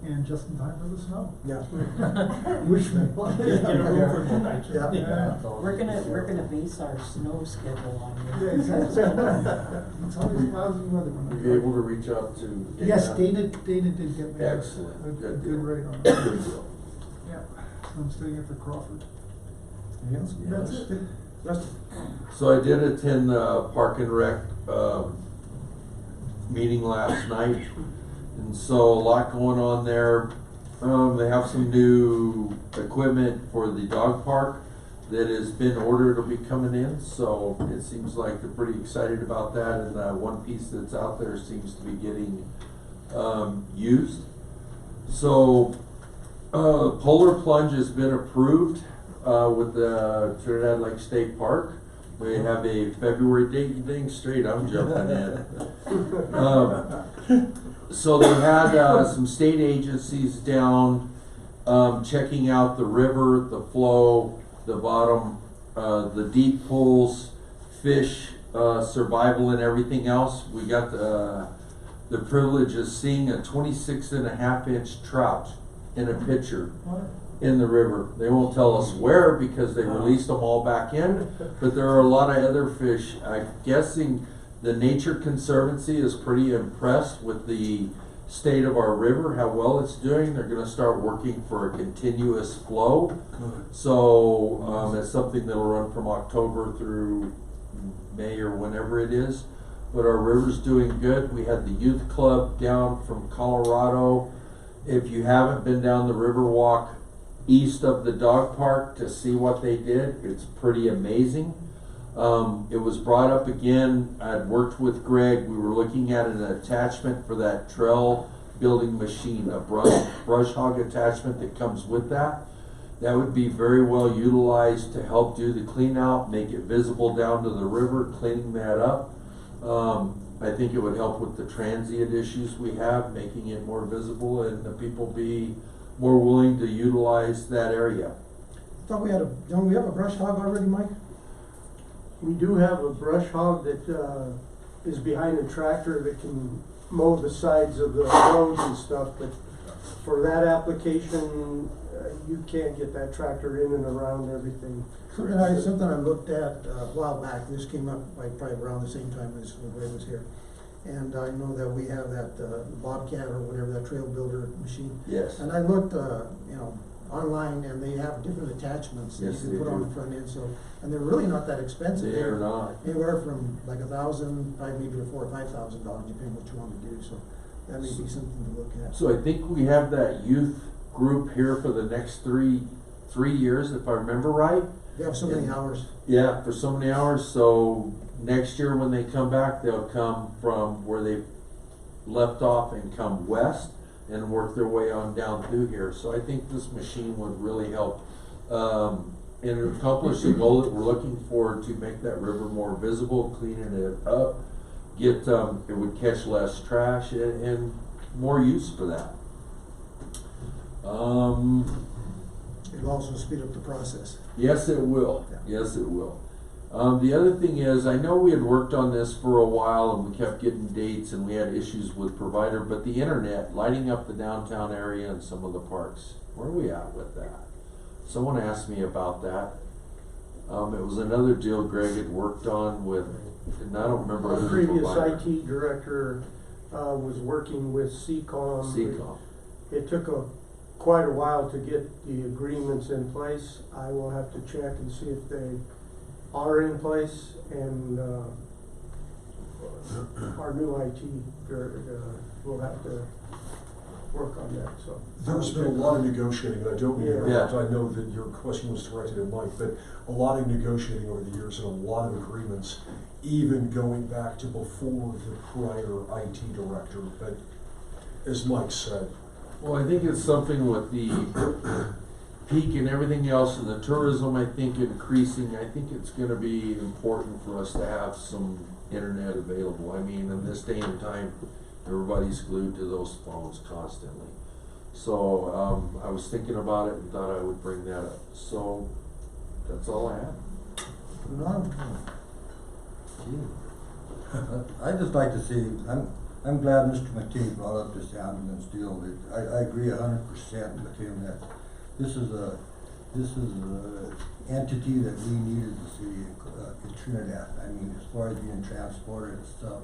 and just in time for the snow. Yeah. Wish me luck. Yeah. We're gonna base our snow schedule on you. Yeah, exactly. It's always lousy weather when Were you able to reach out to Dana? Yes, Dana did get me Excellent. a Good good deal. rate on it. Good deal. Yeah, I'm staying at the Crawford. Yes. That's it. Justin? So I did attend the Park and Rec meeting last night, and so a lot going on there. They have some new equipment for the dog park. that has been ordered will be coming in, so it seems like they're pretty excited about that, and one piece that's out there seems to be getting used. So Polar Plunge has been approved with the Trinidad Lake State Park. We have a February date. You think straight, I'm jumping in. So they had some state agencies down checking out the river, the flow, the bottom, the deep pools, fish survival and everything else. We got the privilege of seeing a 26.5-inch trout in a pitcher in the river. They won't tell us where because they released them all back in, but there are a lot of other fish. I'm guessing the Nature Conservancy is pretty impressed with the state of our river, how well it's doing. They're going to start working for a continuous flow. So it's something that'll run from October through May or whenever it is. But our river's doing good. We had the youth club down from Colorado. If you haven't been down the river walk east of the dog park to see what they did, it's pretty amazing. It was brought up again. I'd worked with Greg. We were looking at an attachment for that trail building machine, a brush hog attachment that comes with that. That would be very well utilized to help do the clean out, make it visible down to the river, cleaning that up. I think it would help with the transient issues we have, making it more visible, and the people be more willing to utilize that area. Thought we had don't we have a brush hog already, Mike? We do have a brush hog that is behind a tractor that can mow the sides of the roads and stuff, but for that application, you can't get that tractor in and around everything. Something I looked at a while back, this came up like probably around the same time as Greg was here. And I know that we have that Bobcat or whatever, that trail builder machine. Yes. And I looked, online, and they have different attachments that Yes, you they can put on do. the front end, so, and they're really not that expensive. They are not. Anywhere from like $1,000, probably maybe to $4,000 or $5,000, depending what you want to do, so that may be something to look at. So I think we have that youth group here for the next three years, if I remember right. They have so many hours. Yeah, for so many hours. So next year when they come back, they'll come from where they left off and come west and work their way on down through here. So I think this machine would really help and accomplish the goal that we're looking for, to make that river more visible, cleaning it up, get it would catch less trash and more use for that. It'll also speed up the process. Yes, it will. Yes, it will. The other thing is, I know we had worked on this for a while and we kept getting dates and we had issues with provider, but the internet, lighting up the downtown area and some of the parks, where are we at with that? Someone asked me about that. It was another deal Greg had worked on with, and I don't remember who Our the previous provider. IT director was working with CCOM. CCOM. It took quite a while to get the agreements in place. I will have to check and see if they are in place, and our new IT will have to work on that, so. There's been a lot of negotiating, and I don't mean to Yeah. interrupt. I know that your question was directed at Mike, but a lot of negotiating over the years and a lot of agreements, even going back to before the prior IT director. But as Mike said, Well, I think it's something with the peak and everything else, and the tourism, I think, increasing. I think it's gonna be important for us to have some internet available. I mean, in this day and time, everybody's glued to those phones constantly. So, I was thinking about it and thought I would bring that up. So, that's all I have. No, I'd just like to see, I'm glad Mr. McKay brought up this ambulance deal. I agree 100% with him that this is a entity that we needed to see in Trinidad. I mean, as far as being transported and stuff.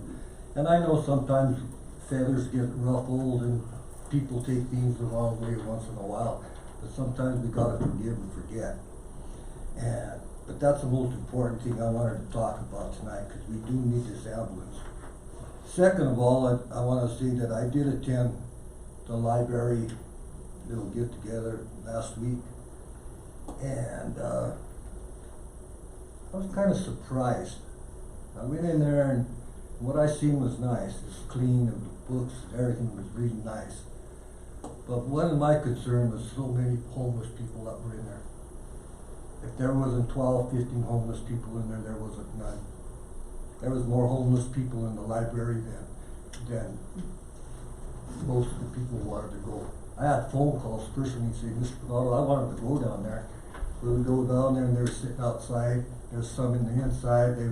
And I know sometimes feathers get ruffled and people take things the wrong way once in a while, but sometimes we gotta forgive and forget. But that's the most important thing I wanted to talk about tonight, because we do need this ambulance. Second of all, I want to say that I did attend the library little get together last week, and I was kind of surprised. I went in there and what I seen was nice. It's clean and the books and everything was really nice. But one of my concerns was so many homeless people that were in there. If there wasn't 12, 15 homeless people in there, there wasn't none. There was more homeless people in the library than most of the people wanted to go. I had phone calls personally saying, Mr. Bernardo, I wanted to go down there. We would go down there and they were sitting outside. There's some in the inside. They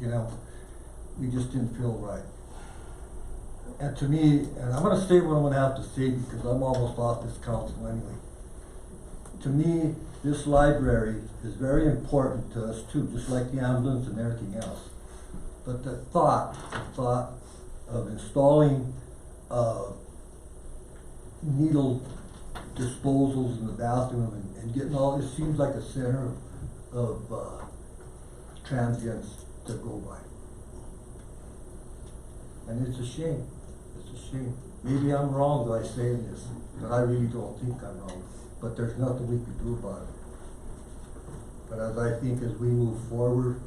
you know, we just didn't feel right. And to me, and I'm gonna say what I'm gonna have to say because I'm almost off this council anyway. To me, this library is very important to us too, just like the ambulance and everything else. But the thought of installing needle disposals in the bathroom and getting all, it seems like a center of transients to go by. And it's a shame. It's a shame. Maybe I'm wrong by saying this, but I really don't think I'm wrong. But there's nothing we can do about it. But as I think as we move forward,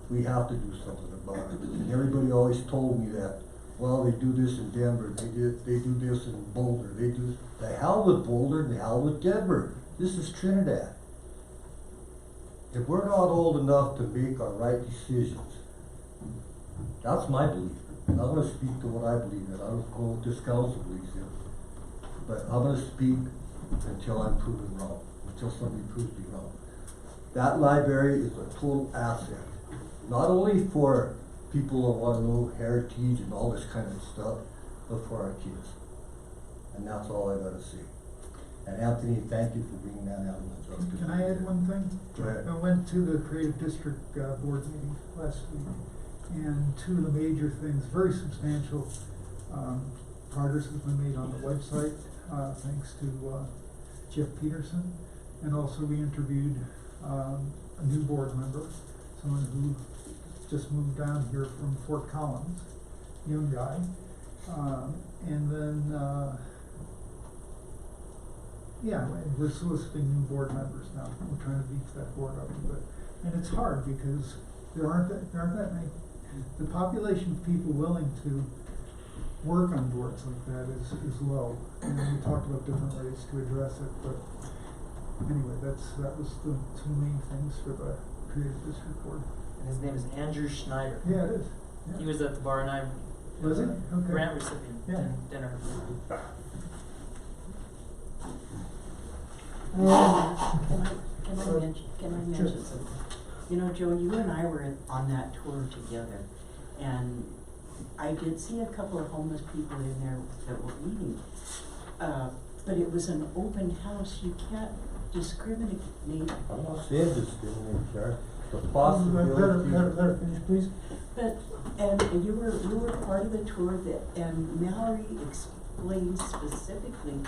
we have to do something about it. And everybody always told me that, well, they do this in Denver, they do this in Boulder, they do, the hell with Boulder, the hell with Denver. This is Trinidad. If we're not old enough to make our right decisions, that's my belief. I'm going to speak to what I believe in. I don't know what this council believes in. But I'm going to speak until I'm proven wrong, until somebody proves me wrong. That library is a total asset, not only for people that want to know heritage and all this kind of stuff, but for our kids. And that's all I got to say. And Anthony, thank you for bringing that ambulance up. Can I add one thing? Go ahead. I went to the Creative District Board meeting last week, and two of the major things, very substantial progress has been made on the website, thanks to Jeff Peterson. And also we interviewed a new board member, someone who just moved down here from Fort Collins, young guy. And then, yeah, we're soliciting new board members now. We're trying to beef that board up a bit. And it's hard because there aren't that many. The population of people willing to work on boards like that is low. And we talked about different ways to address it, but anyway, that was the two main things for the Creative District Board. And his name is Andrew Schneider. Yeah, it is. Yeah. He was at the bar and I Was he? Okay. grant recipient Yeah. dinner. Can I mention something? You know, Joe, you and I were on that tour together, and I did see a couple of homeless people in there that were eating. But it was an open house. You can't discriminate. I'm not saying discriminate, Sheriff. The Let possibility. her finish, please. But, and you were part of the tour that, and Mallory explained specifically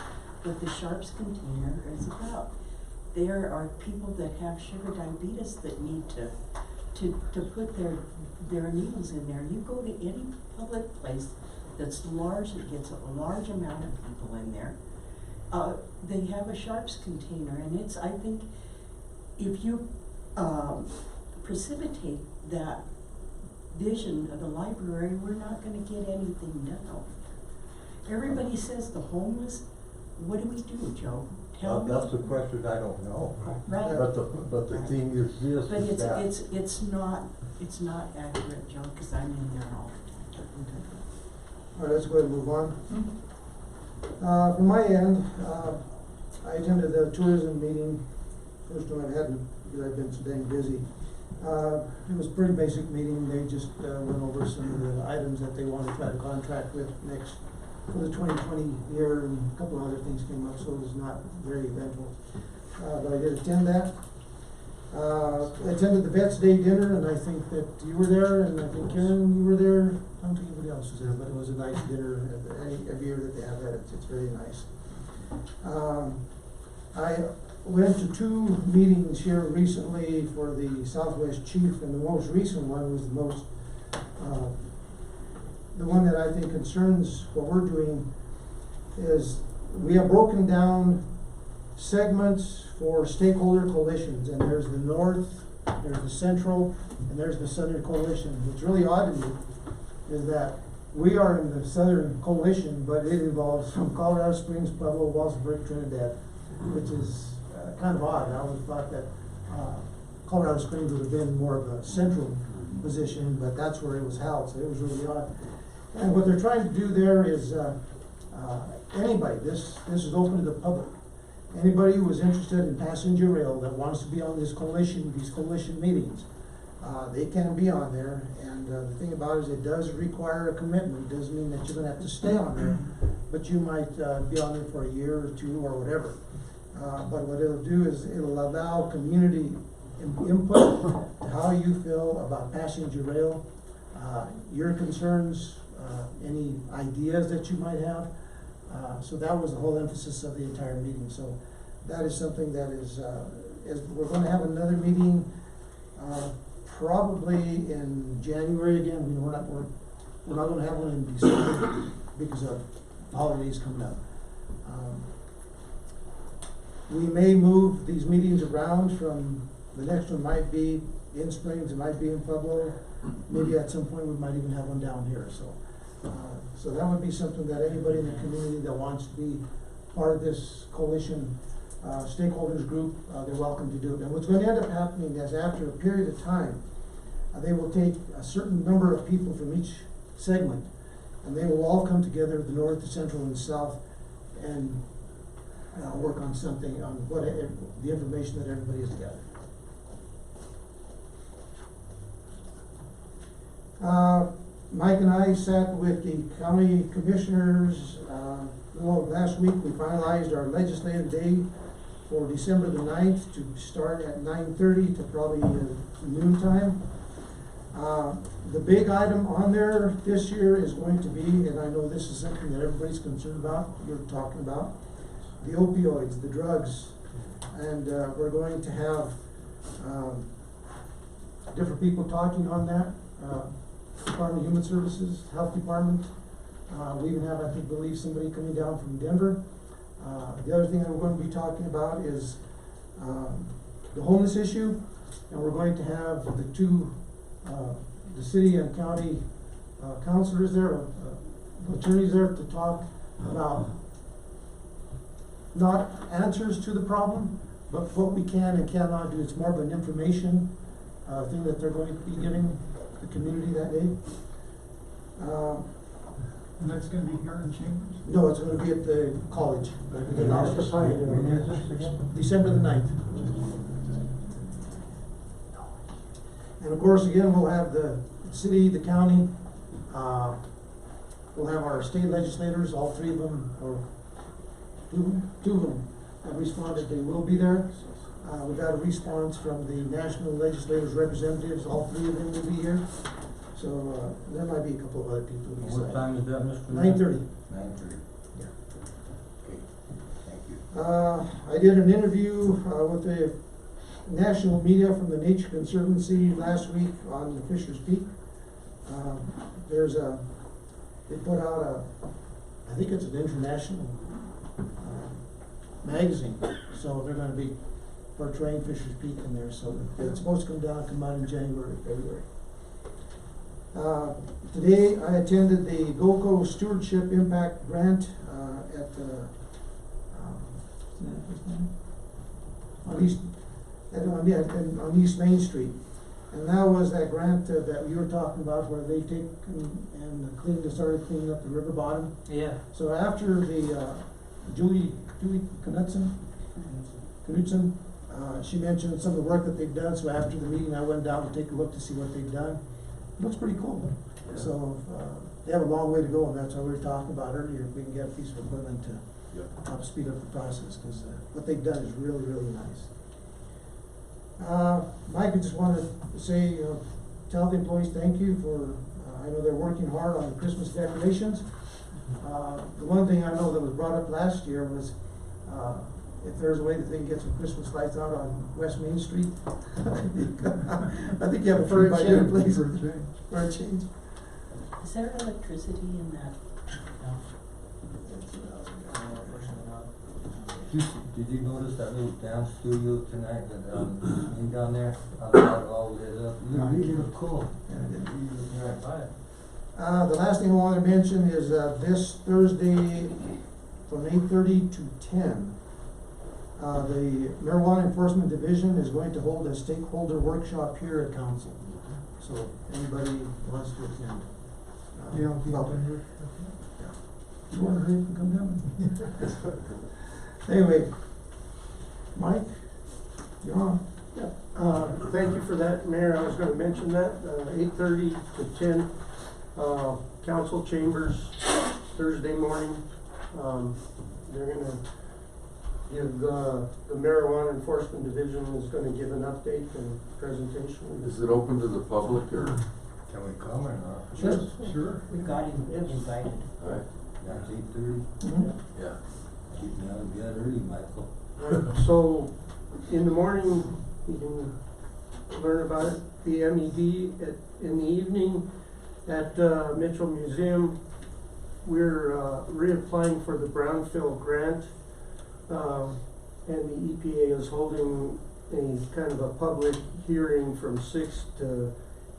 what the Sharps container is about. There are people that have sugar diabetes that need to put their needles in there. You go to any public place that's large, that gets a large amount of people in there, they have a Sharps container, and it's, I think, if you precipitate that vision of the library, we're not gonna get anything done. Everybody says the homeless, what do we do, Joe? Tell me. That's the question I don't know. Right. But the thing is this, But is that. it's not accurate, Joe, cause I'm in there all the time. All right, let's go ahead and move on. From my end, I attended the tourism meeting, first one I've had because I've been so dang busy. It was a pretty basic meeting. They just went over some of the items that they want to try to contract with next for the 2020 year, and a couple of other things came up, so it was not very eventful. But I did attend that. I attended the Vets Day dinner, and I think that you were there, and I think Karen, you were there. I don't think anybody else was there, but it was a nice dinner. Every year that they have that, it's very nice. I went to two meetings here recently for the Southwest Chief, and the most recent one was the one that I think concerns what we're doing is we have broken down segments for stakeholder coalitions, and there's the North, there's the Central, and there's the Southern Coalition. What's really odd to me is that we are in the Southern Coalition, but it involves from Colorado Springs, Pueblo, Walsenburg, Trinidad, which is kind of odd. I would have thought that Colorado Springs would have been more of a central position, but that's where it was held, so it was really odd. And what they're trying to do there is anybody, this is open to the public. Anybody who is interested in passenger rail that wants to be on this coalition, these coalition meetings, they can be on there. And the thing about it is it does require a commitment. It doesn't mean that you're gonna have to stay on there, but you might be on there for a year or two or whatever. But what it'll do is it'll allow community input to how you feel about passenger rail, your concerns, any ideas that you might have. So that was the whole emphasis of the entire meeting. So that is something that is we're going to have another meeting probably in January again. You know, we're not going to have one in December because of holidays coming up. We may move these meetings around. From the next one might be in Springs, it might be in Pueblo. Maybe at some point we might even have one down here. So that would be something that anybody in the community that wants to be part of this coalition stakeholders group, they're welcome to do it. And what's going to end up happening is after a period of time, they will take a certain number of people from each segment, and they will all come together, the north, the central, and the south, and work on something, on what the information that everybody has gathered. Mike and I sat with the county commissioners. Last week we finalized our legislative day for December the 9th to start at 9:30 to probably noon time. The big item on there this year is going to be, and I know this is something that everybody's concerned about, you're talking about, the opioids, the drugs. And we're going to have different people talking on that. Department of Human Services, Health Department. We even have, I believe, somebody coming down from Denver. The other thing that we're going to be talking about is the homeless issue, and we're going to have the two, the city and county counselors there, attorneys there to talk about not answers to the problem, but what we can and cannot do. It's more of an information thing that they're going to be giving the community that day. And that's gonna be here in Chambers? No, it's gonna be at the college. December the 9th. And of course, again, we'll have the city, the county, we'll have our state legislators, all three of them, or two of them have responded they will be there. We've got a response from the national legislators representatives, all three of them will be here. So there might be a couple of other people. What time is that, Mr. 9:30. 9:30. Yeah. Okay, thank you. I did an interview with the national media from the Nature Conservancy last week on the Fisher's Peak. They put out I think it's an international magazine, so they're gonna be portraying Fisher's Peak in there, so it's supposed to come out in January, February. Today I attended the GOCO Stewardship Impact Grant at on East Main Street. And that was that grant that you were talking about where they take and started cleaning up the river bottom. Yeah. So after the Julie Knudsen, she mentioned some of the work that they've done, so after the meeting I went down to take a look to see what they've done. It looks pretty cool. Yeah. So they have a long way to go, and that's what we were talking about earlier. If we can get a piece of equipment to help speed up the process, because what they've done is really, really nice. Mike, I just wanted to say, tell the employees thank you for, I know they're working hard on the Christmas decorations. The one thing I know that was brought up last year was if there's a way that they can get some Christmas lights out on West Main Street. I think you have a free by your place for a change. Is there electricity in that? No. Did you notice that little dance studio tonight that, you down there, all lit up? No, I You didn't. look cool. Yeah, I didn't. You looking right by it. The last thing I wanted to mention is, this Thursday from 8:30 to 10, the Marijuana Enforcement Division is going to hold a stakeholder workshop here at council. So if anybody wants to attend. Yeah, I'll be welcome. down here. You want to hurry up and come down? Anyway, Mike, you're on. Thank you for that, Mayor. I was gonna mention that, 8:30 to 10, council chambers, Thursday morning. They're gonna give, the Marijuana Enforcement Division is gonna give an update and presentation. Is it open to the public or? Can we come or not? Sure. We got him invited. Alright, That's 8:30. Mhm. yeah. Keep me out of bed early, Michael. So, in the morning, you can learn about it, the MED, in the evening, at Mitchell Museum, we're reapplying for the Brownfield grant, and the EPA is holding a kind of a public hearing from 6 to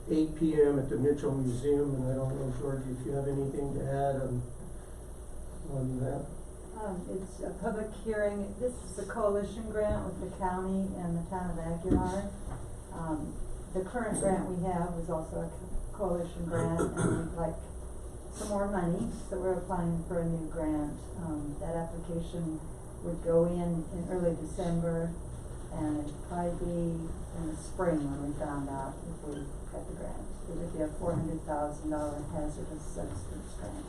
8 p.m. at the Mitchell Museum, and I don't know, Georgie, if you have anything to add on that. It's a public hearing. This is a coalition grant with the county and the town of Aguilar. The current grant we have is also a coalition grant, and we'd like some more money, so we're applying for a new grant. That application would go in early December, and it'd probably be in the spring when we found out if we got the grant. It would be a $400,000 hazardous substance grant.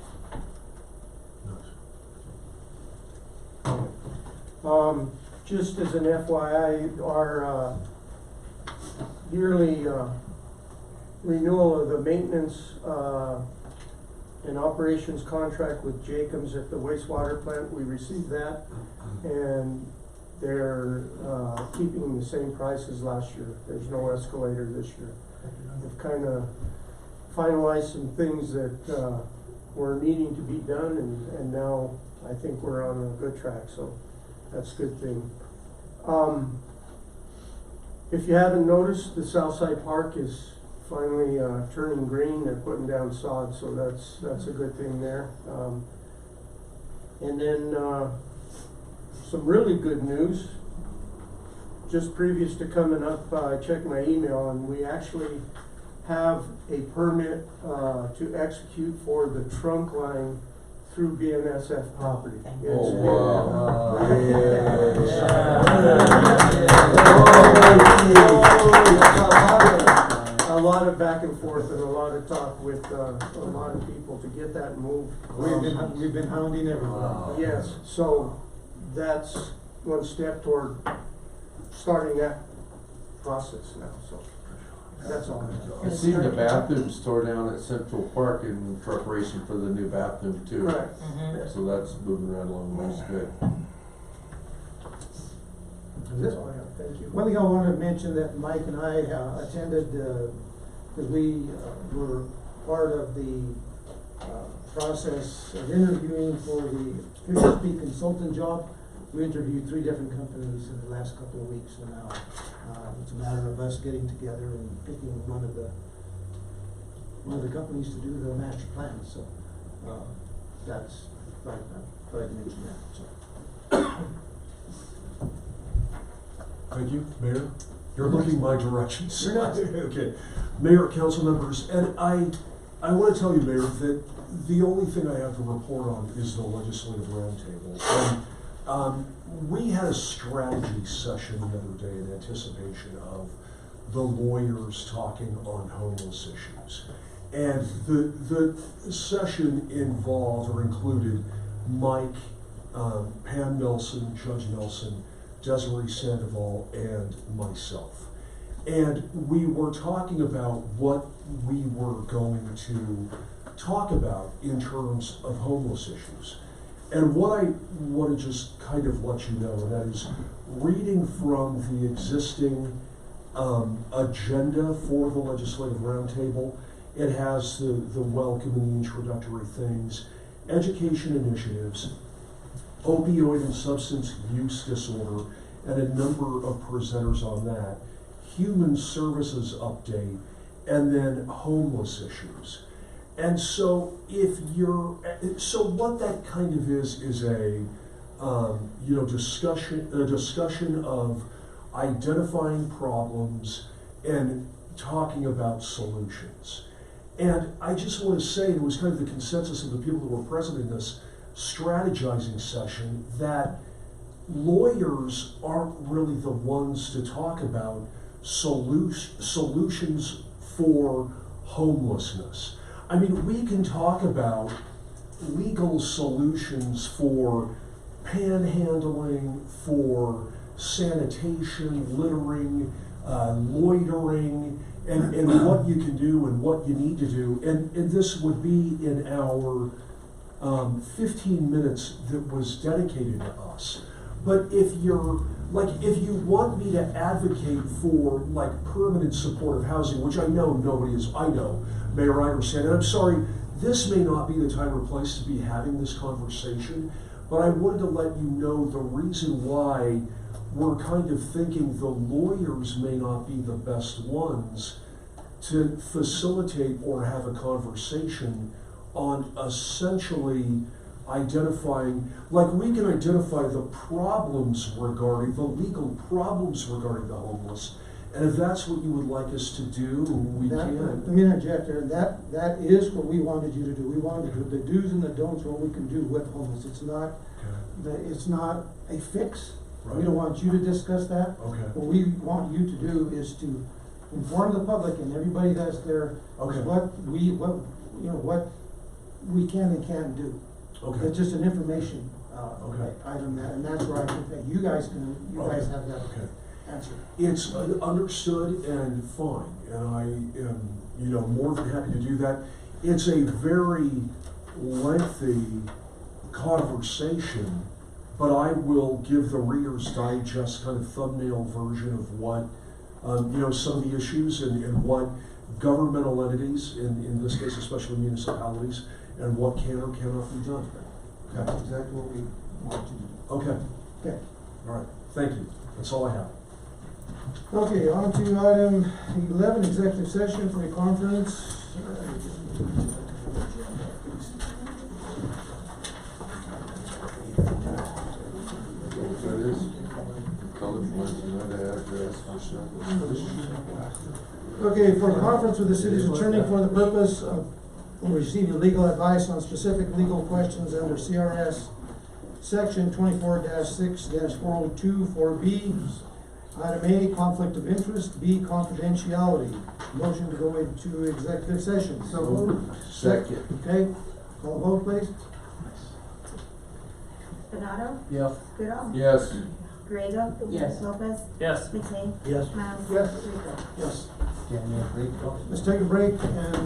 Just as an FYI, our yearly renewal of the maintenance and operations contract with Jacobs at the wastewater plant, we received that, and they're keeping the same price as last year. There's no escalator this year. They've kind of finalized some things that were needing to be done, and now I think we're on a good track, so that's a good thing. If you haven't noticed, the Southside Park is finally turning green. They're putting down sod, so that's a good thing there. And then some really good news. Just previous to coming up, I checked my email, and we actually have a permit to execute for the trunk line through BNSF property. Oh, wow. A lot of back and forth and a lot of talk with a lot of people to get that moved. We've been hounding everyone. Yes, so that's one step toward starting that process now, so that's all. I seen the bathrooms tore down at Central Park in preparation for the new bathroom too. Correct. So that's moving right along, that's good. That's all I have, thank you. One thing I wanted to mention that Mike and I attended, because we were part of the process of interviewing for the Fisher Peak consultant job. We interviewed 3 different companies in the last couple of weeks, and now it's a matter of us getting together and picking one of the companies to do the master plan. So that's right. I thought I'd mention that. So. Thank you, Mayor. You're looking my direction. You're not. Okay. Mayor, council members, and I want to tell you, Mayor, that the only thing I have to report on is the legislative roundtable. And we had a strategy session the other day in anticipation of the lawyers talking on homeless issues. And the session involved or included Mike, Pam Nelson, Judge Nelson, Desiree Sandoval, and myself. And we were talking about what we were going to talk about in terms of homeless issues. And what I want to just kind of let you know, and that is reading from the existing agenda for the Legislative Roundtable, it has the welcome and the introductory things, education initiatives, opioid and substance use disorder, and a number of presenters on that, human services update, and then homeless issues. And so so what that kind of is a discussion of identifying problems and talking about solutions. And I just want to say, it was kind of the consensus of the people who were present in this strategizing session, that lawyers aren't really the ones to talk about solutions for homelessness. I mean, we can talk about legal solutions for panhandling, for sanitation, littering, loitering, and what you can do and what you need to do. And this would be in our 15 minutes that was dedicated to us. But if if you want me to advocate for permanent supportive housing, which I know nobody is, I know, Mayor, I understand, and I'm sorry, this may not be the time or place to be having this conversation, but I wanted to let you know the reason why we're kind of thinking the lawyers may not be the best ones to facilitate or have a conversation on essentially identifying, we can identify the problems regarding, the legal problems regarding the homeless, and if that's what you would like us to do, we can. Let me interject there. That is what we wanted you to do. We wanted to do the do's and the don'ts, what we can do with homeless. It's not a fix. Right. We don't want you to discuss that. Okay. What we want you to do is to inform the public and everybody that's there Okay. what we can and can't do. Okay. It's just an information Okay. item, and that's where I think that you guys have that Okay. answer. It's understood and fine, and I am, more than happy to do that. It's a very lengthy conversation, but I will give the Reader's Digest kind of thumbnail version of what, some of the issues and what governmental entities, in this case especially municipalities, and what can or cannot be done. That's exactly what we want you to do. Okay. Okay. All right. Thank you. That's all I have. Okay, on to item 11, executive session for a conference. Okay, for a conference with the city's attorney for the purpose of receiving legal advice on specific legal questions under CRS Section 24-6-402 4B. Item A, conflict of interest. B, confidentiality. Motion to go into executive session. So moved. Second. Okay, call vote please. Benado? Yes. Goodall? Yes. Griego? Yes. Lopez? Yes. McLean? Yes. Miles? Yes. Rico? Yes. Can Let's take a break, and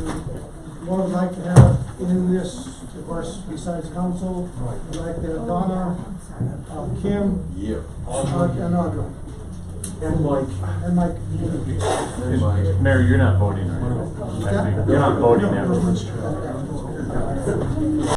what I'd like to have in this, of course, besides council, I'd like to have Donna, Kim, Yep. and Audra, And Mike. and Mike. Hey, Mike. Mayor, you're not voting, right? Yeah. You're not voting No. now.